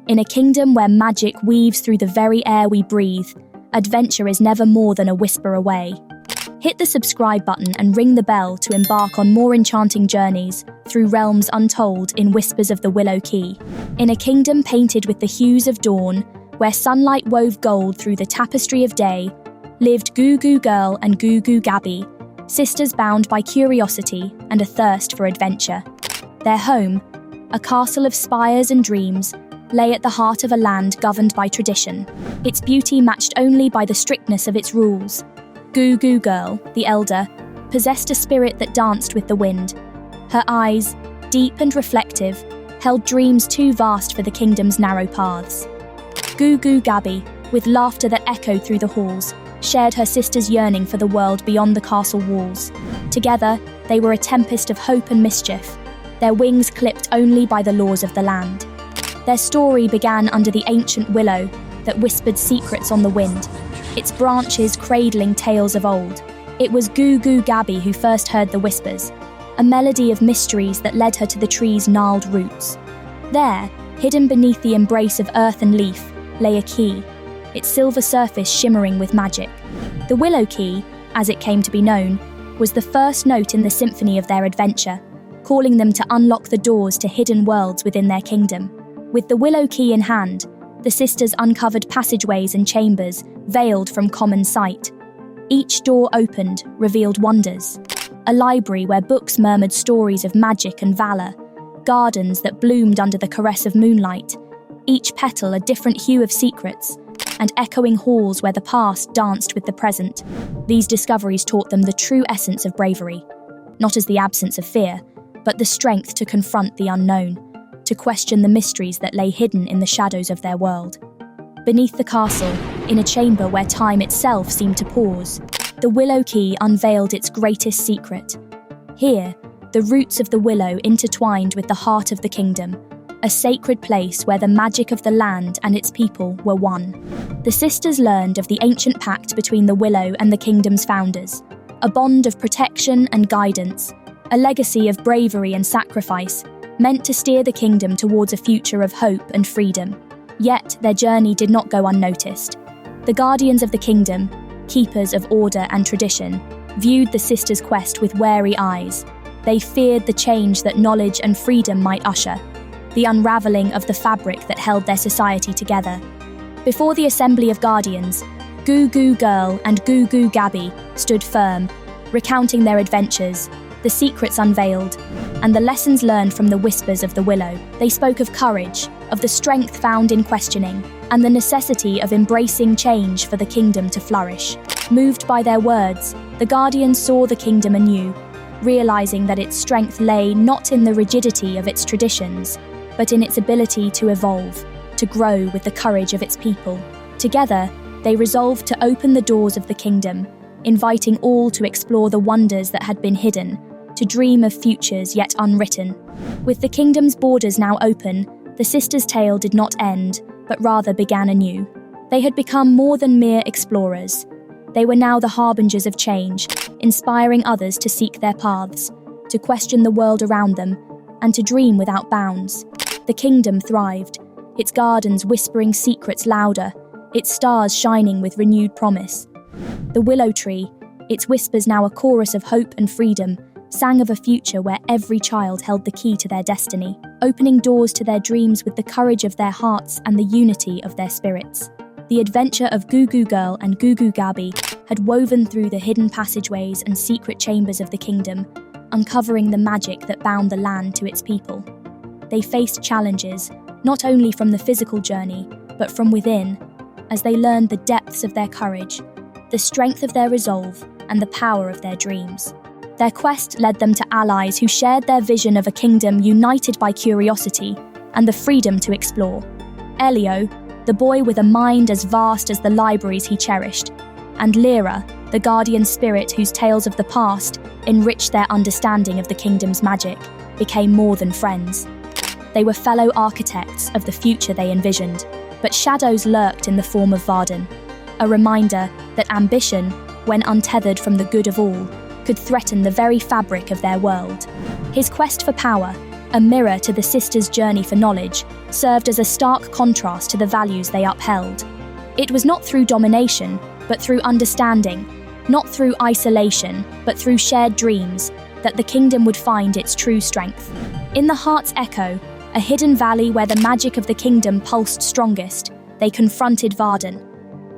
In a kingdom where magic weaves through the very air we breathe, adventure is never more than a whisper away. Hit the subscribe button and ring the bell to embark on more enchanting journeys through realms untold in whispers of the Willow Key. In a kingdom painted with the hues of dawn, where sunlight wove gold through the tapestry of day, lived Goo Goo Girl and Goo Goo Gaby, sisters bound by curiosity and a thirst for adventure. Their home, a castle of spires and dreams, lay at the heart of a land governed by tradition, its beauty matched only by the strictness of its rules. Goo Goo Girl, the elder, possessed a spirit that danced with the wind. Her eyes, deep and reflective, held dreams too vast for the kingdom's narrow paths. Goo Goo Gaby, with laughter that echoed through the halls, shared her sister's yearning for the world beyond the castle walls. Together, they were a tempest of hope and mischief, their wings clipped only by the laws of the land. Their story began under the ancient willow that whispered secrets on the wind, its branches cradling tales of old. It was Goo Goo Gaby who first heard the whispers, a melody of mysteries that led her to the tree's gnarled roots. There, hidden beneath the embrace of earth and leaf, lay a key, its silver surface shimmering with magic. The Willow Key, as it came to be known, was the first note in the symphony of their adventure, calling them to unlock the doors to hidden worlds within their kingdom. With the Willow Key in hand, the sisters uncovered passageways and chambers veiled from common sight. Each door opened revealed wonders, a library where books murmured stories of magic and valor, gardens that bloomed under the caress of moonlight, each petal a different hue of secrets, and echoing halls where the past danced with the present. These discoveries taught them the true essence of bravery, not as the absence of fear, but the strength to confront the unknown, to question the mysteries that lay hidden in the shadows of their world. Beneath the castle, in a chamber where time itself seemed to pause, the Willow Key unveiled its greatest secret. Here, the roots of the willow intertwined with the heart of the kingdom, a sacred place where the magic of the land and its people were one. The sisters learned of the ancient pact between the willow and the kingdom's founders, a bond of protection and guidance, a legacy of bravery and sacrifice, meant to steer the kingdom towards a future of hope and freedom. Yet their journey did not go unnoticed. The guardians of the kingdom, keepers of order and tradition, viewed the sisters' quest with wary eyes. They feared the change that knowledge and freedom might usher, the unraveling of the fabric that held their society together. Before the assembly of guardians, Goo Goo Girl and Goo Goo Gaby stood firm, recounting their adventures, the secrets unveiled, and the lessons learned from the whispers of the willow. They spoke of courage, of the strength found in questioning, and the necessity of embracing change for the kingdom to flourish. Moved by their words, the guardians saw the kingdom anew, realizing that its strength lay not in the rigidity of its traditions, but in its ability to evolve, to grow with the courage of its people. Together, they resolved to open the doors of the kingdom, inviting all to explore the wonders that had been hidden, to dream of futures yet unwritten. With the kingdom's borders now open, the sisters' tale did not end, but rather began anew. They had become more than mere explorers. They were now the harbingers of change, inspiring others to seek their paths, to question the world around them, and to dream without bounds. The kingdom thrived, its gardens whispering secrets louder, its stars shining with renewed promise. The willow tree, its whispers now a chorus of hope and freedom, sang of a future where every child held the key to their destiny, opening doors to their dreams with the courage of their hearts and the unity of their spirits. The adventure of Goo Goo Girl and Goo Goo Gaby had woven through the hidden passageways and secret chambers of the kingdom, uncovering the magic that bound the land to its people. They faced challenges, not only from the physical journey, but from within, as they learned the depths of their courage, the strength of their resolve, and the power of their dreams. Their quest led them to allies who shared their vision of a kingdom united by curiosity and the freedom to explore. Elio, the boy with a mind as vast as the libraries he cherished, and Lira, the guardian spirit whose tales of the past enriched their understanding of the kingdom's magic, became more than friends. They were fellow architects of the future they envisioned, but shadows lurked in the form of Varden, a reminder that ambition, when untethered from the good of all, could threaten the very fabric of their world. His quest for power, a mirror to the sisters' journey for knowledge, served as a stark contrast to the values they upheld. It was not through domination, but through understanding, not through isolation, but through shared dreams, that the kingdom would find its true strength. In the Heart's Echo, a hidden valley where the magic of the kingdom pulsed strongest, they confronted Varden.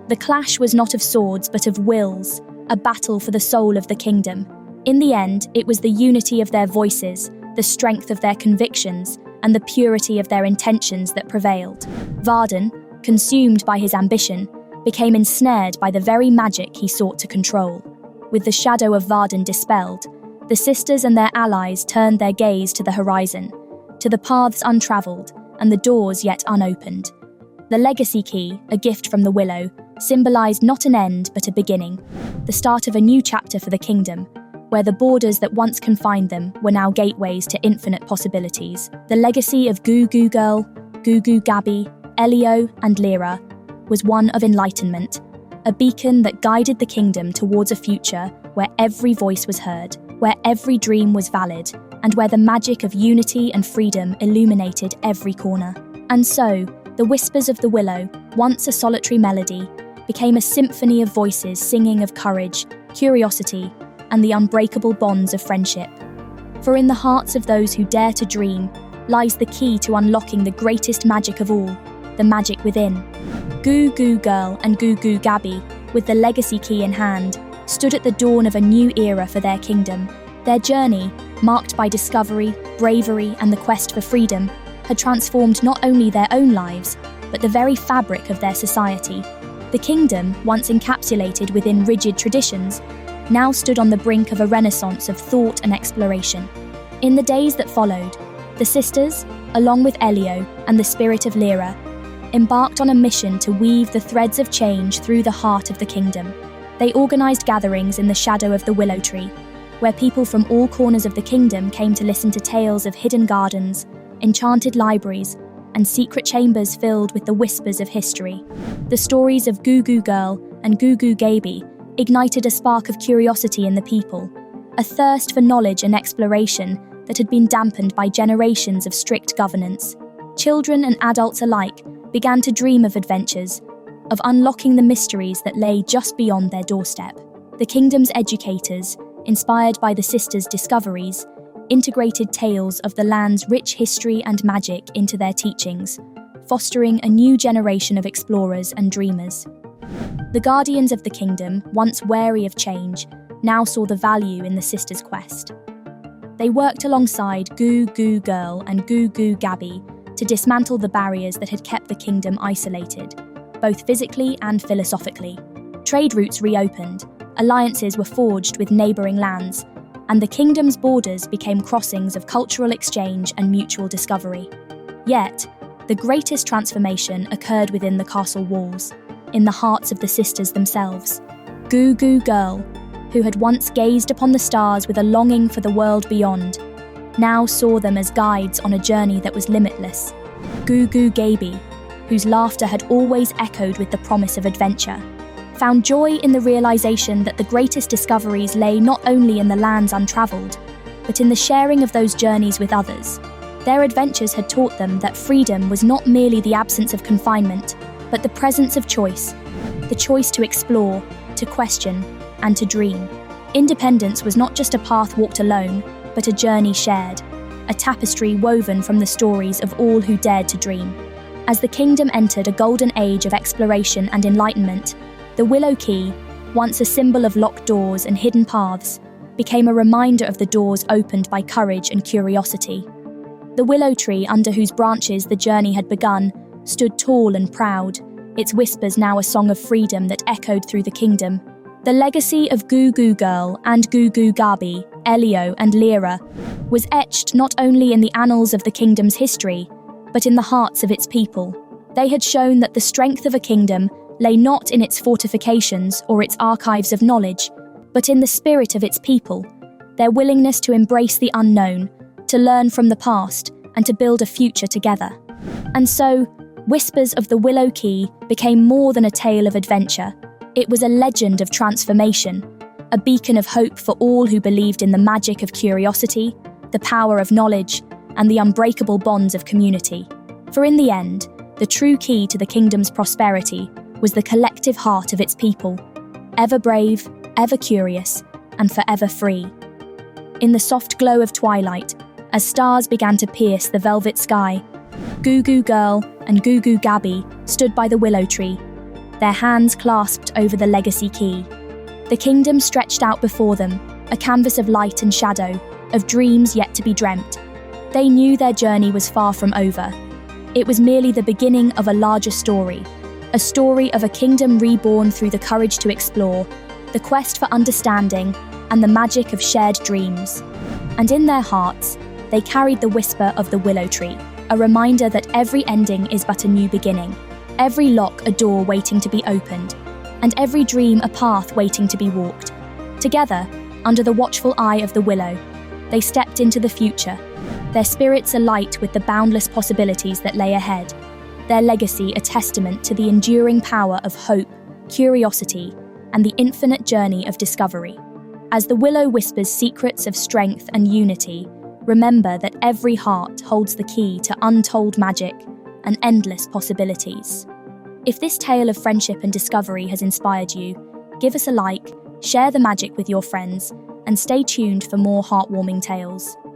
The clash was not of swords, but of wills, a battle for the soul of the kingdom. In the end, it was the unity of their voices, the strength of their convictions, and the purity of their intentions that prevailed. Varden, consumed by his ambition, became ensnared by the very magic he sought to control. With the shadow of Varden dispelled, the sisters and their allies turned their gaze to the horizon, to the paths untravelled and the doors yet unopened. The legacy key, a gift from the Willow, symbolised not an end but a beginning, the start of a new chapter for the kingdom, where the borders that once confined them were now gateways to infinite possibilities. The legacy of Goo Goo Girl, Goo Goo Gaby, Elio and Lira was one of enlightenment, a beacon that guided the kingdom towards a future where every voice was heard, where every dream was valid, and where the magic of unity and freedom illuminated every corner. And so, the whispers of the Willow, once a solitary melody, became a symphony of voices singing of courage, curiosity, and the unbreakable bonds of friendship. For in the hearts of those who dare to dream lies the key to unlocking the greatest magic of all, the magic within. Goo Goo Girl and Goo Goo Gaby, with the legacy key in hand, stood at the dawn of a new era for their kingdom. Their journey, marked by discovery, bravery, and the quest for freedom, had transformed not only their own lives, but the very fabric of their society. The kingdom, once encapsulated within rigid traditions, now stood on the brink of a renaissance of thought and exploration. In the days that followed, the sisters, along with Elio and the spirit of Lira, embarked on a mission to weave the threads of change through the heart of the kingdom. They organised gatherings in the shadow of the willow tree, where people from all corners of the kingdom came to listen to tales of hidden gardens, enchanted libraries, and secret chambers filled with the whispers of history. The stories of Goo Goo Girl and Goo Goo Gaby ignited a spark of curiosity in the people, a thirst for knowledge and exploration that had been dampened by generations of strict governance. Children and adults alike began to dream of adventures, of unlocking the mysteries that lay just beyond their doorstep. The kingdom's educators, inspired by the sisters' discoveries, integrated tales of the land's rich history and magic into their teachings, fostering a new generation of explorers and dreamers. The guardians of the kingdom, once wary of change, now saw the value in the sisters' quest. They worked alongside Goo Goo Girl and Goo Goo Gaby to dismantle the barriers that had kept the kingdom isolated, both physically and philosophically. Trade routes reopened, alliances were forged with neighbouring lands, and the kingdom's borders became crossings of cultural exchange and mutual discovery. Yet, the greatest transformation occurred within the castle walls, in the hearts of the sisters themselves. Goo Goo Girl, who had once gazed upon the stars with a longing for the world beyond, now saw them as guides on a journey that was limitless. Goo Goo Gaby, whose laughter had always echoed with the promise of adventure, found joy in the realization that the greatest discoveries lay not only in the lands untravelled, but in the sharing of those journeys with others. Their adventures had taught them that freedom was not merely the absence of confinement, but the presence of choice, the choice to explore, to question, and to dream. Independence was not just a path walked alone, but a journey shared, a tapestry woven from the stories of all who dared to dream. As the kingdom entered a golden age of exploration and enlightenment, the Willow Key, once a symbol of locked doors and hidden paths, became a reminder of the doors opened by courage and curiosity. The willow tree under whose branches the journey had begun stood tall and proud, its whispers now a song of freedom that echoed through the kingdom. The legacy of Goo Goo Girl and Goo Goo Gaby, Elio and Lira, was etched not only in the annals of the kingdom's history, but in the hearts of its people. They had shown that the strength of a kingdom lay not in its fortifications or its archives of knowledge, but in the spirit of its people, their willingness to embrace the unknown, to learn from the past, and to build a future together. And so, Whispers of the Willow Key became more than a tale of adventure. It was a legend of transformation, a beacon of hope for all who believed in the magic of curiosity, the power of knowledge, and the unbreakable bonds of community. For in the end, the true key to the kingdom's prosperity was the collective heart of its people, ever brave, ever curious, and forever free. In the soft glow of twilight, as stars began to pierce the velvet sky, Goo Goo Girl and Goo Goo Gaby stood by the willow tree, their hands clasped over the legacy key. The kingdom stretched out before them, a canvas of light and shadow, of dreams yet to be dreamt. They knew their journey was far from over. It was merely the beginning of a larger story, a story of a kingdom reborn through the courage to explore, the quest for understanding, and the magic of shared dreams. And in their hearts, they carried the whisper of the willow tree, a reminder that every ending is but a new beginning, every lock a door waiting to be opened, and every dream a path waiting to be walked. Together, under the watchful eye of the willow, they stepped into the future, their spirits alight with the boundless possibilities that lay ahead, their legacy a testament to the enduring power of hope, curiosity, and the infinite journey of discovery. As the willow whispers secrets of strength and unity, remember that every heart holds the key to untold magic and endless possibilities. If this tale of friendship and discovery has inspired you, give us a like, share the magic with your friends, and stay tuned for more heartwarming tales.